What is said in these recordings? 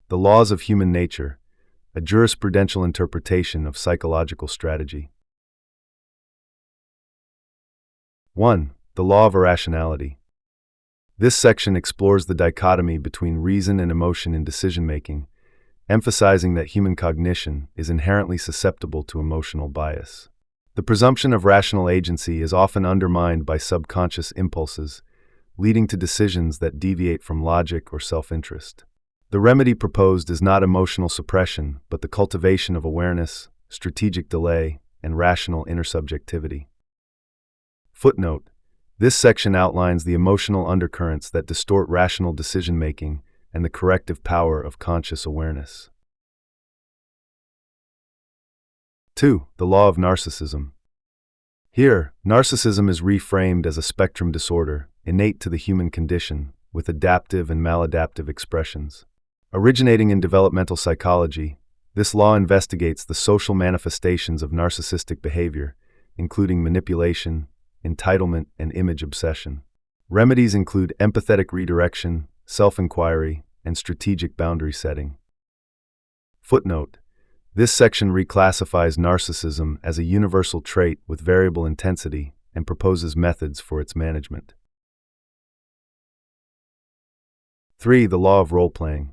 The laws of human nature, a jurisprudential interpretation of psychological strategy. 1. The law of irrationality. This section explores the dichotomy between reason and emotion in decision-making, emphasizing that human cognition is inherently susceptible to emotional bias. The presumption of rational agency is often undermined by subconscious impulses, leading to decisions that deviate from logic or self-interest. The remedy proposed is not emotional suppression, but the cultivation of awareness, strategic delay, and rational intersubjectivity. Footnote: this section outlines the emotional undercurrents that distort rational decision-making and the corrective power of conscious awareness. 2. The law of narcissism. Here, narcissism is reframed as a spectrum disorder, innate to the human condition, with adaptive and maladaptive expressions. Originating in developmental psychology, this law investigates the social manifestations of narcissistic behavior, including manipulation, entitlement, and image obsession. Remedies include empathetic redirection, self-inquiry, and strategic boundary setting. Footnote: this section reclassifies narcissism as a universal trait with variable intensity and proposes methods for its management. 3. The law of role-playing.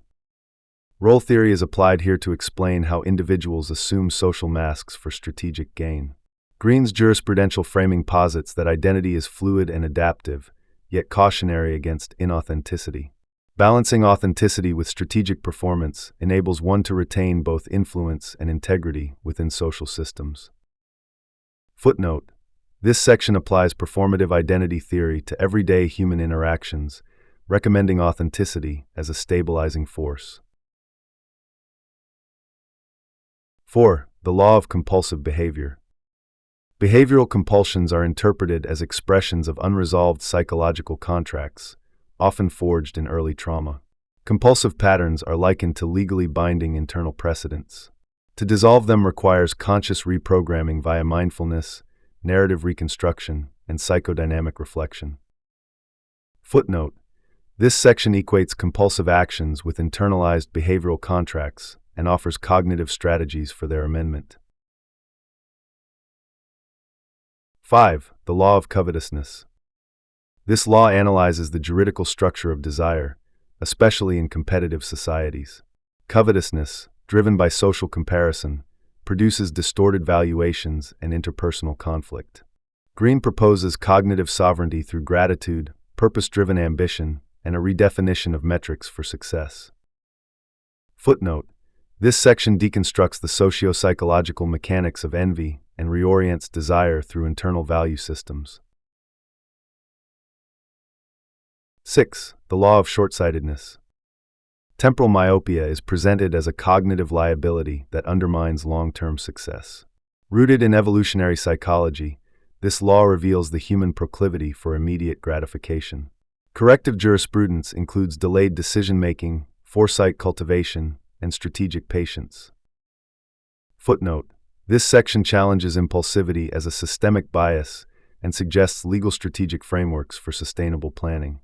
Role theory is applied here to explain how individuals assume social masks for strategic gain. Greene's jurisprudential framing posits that identity is fluid and adaptive, yet cautionary against inauthenticity. Balancing authenticity with strategic performance enables one to retain both influence and integrity within social systems. Footnote: this section applies performative identity theory to everyday human interactions, recommending authenticity as a stabilizing force. 4. The law of compulsive behavior. Behavioral compulsions are interpreted as expressions of unresolved psychological contracts, often forged in early trauma. Compulsive patterns are likened to legally binding internal precedents. To dissolve them requires conscious reprogramming via mindfulness, narrative reconstruction, and psychodynamic reflection. Footnote: this section equates compulsive actions with internalized behavioral contracts and offers cognitive strategies for their amendment. 5. The law of covetousness. This law analyzes the juridical structure of desire, especially in competitive societies. Covetousness, driven by social comparison, produces distorted valuations and interpersonal conflict. Greene proposes cognitive sovereignty through gratitude, purpose-driven ambition, and a redefinition of metrics for success. Footnote: this section deconstructs the socio-psychological mechanics of envy and reorients desire through internal value systems. 6. The law of short-sightedness. Temporal myopia is presented as a cognitive liability that undermines long-term success. Rooted in evolutionary psychology, this law reveals the human proclivity for immediate gratification. Corrective jurisprudence includes delayed decision-making, foresight cultivation, and strategic patience. Footnote: this section challenges impulsivity as a systemic bias and suggests legal strategic frameworks for sustainable planning.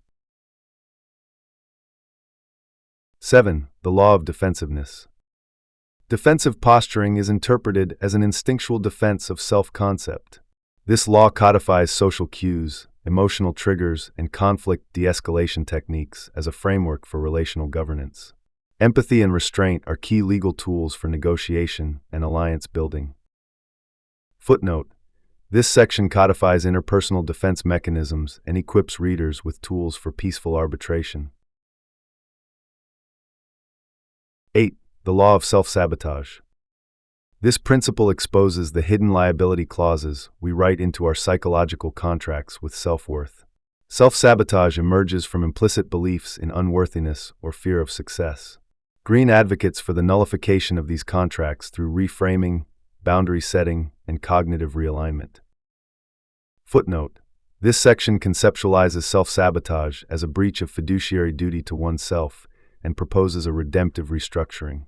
7. The law of defensiveness. Defensive posturing is interpreted as an instinctual defense of self-concept. This law codifies social cues, emotional triggers, and conflict de-escalation techniques as a framework for relational governance. Empathy and restraint are key legal tools for negotiation and alliance building. Footnote: this section codifies interpersonal defense mechanisms and equips readers with tools for peaceful arbitration. 8. The law of self-sabotage. This principle exposes the hidden liability clauses we write into our psychological contracts with self-worth. Self-sabotage emerges from implicit beliefs in unworthiness or fear of success. Greene advocates for the nullification of these contracts through reframing, boundary setting, and cognitive realignment. Footnote: this section conceptualizes self-sabotage as a breach of fiduciary duty to oneself and proposes a redemptive restructuring.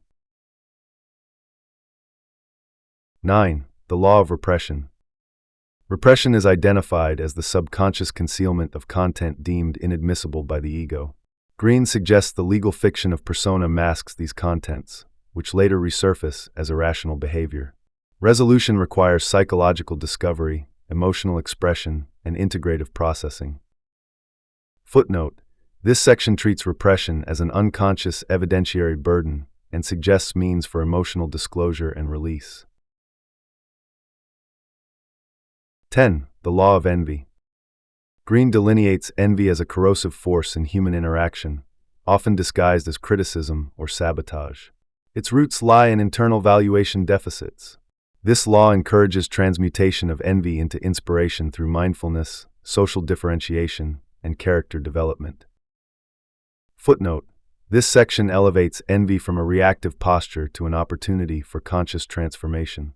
9. The law of repression. Repression is identified as the subconscious concealment of content deemed inadmissible by the ego. Greene suggests the legal fiction of persona masks these contents, which later resurface as irrational behavior. Resolution requires psychological discovery, emotional expression, and integrative processing. Footnote: this section treats repression as an unconscious evidentiary burden and suggests means for emotional disclosure and release. 10. The law of envy. Greene delineates envy as a corrosive force in human interaction, often disguised as criticism or sabotage. Its roots lie in internal valuation deficits. This law encourages transmutation of envy into inspiration through mindfulness, social differentiation, and character development. Footnote: this section elevates envy from a reactive posture to an opportunity for conscious transformation.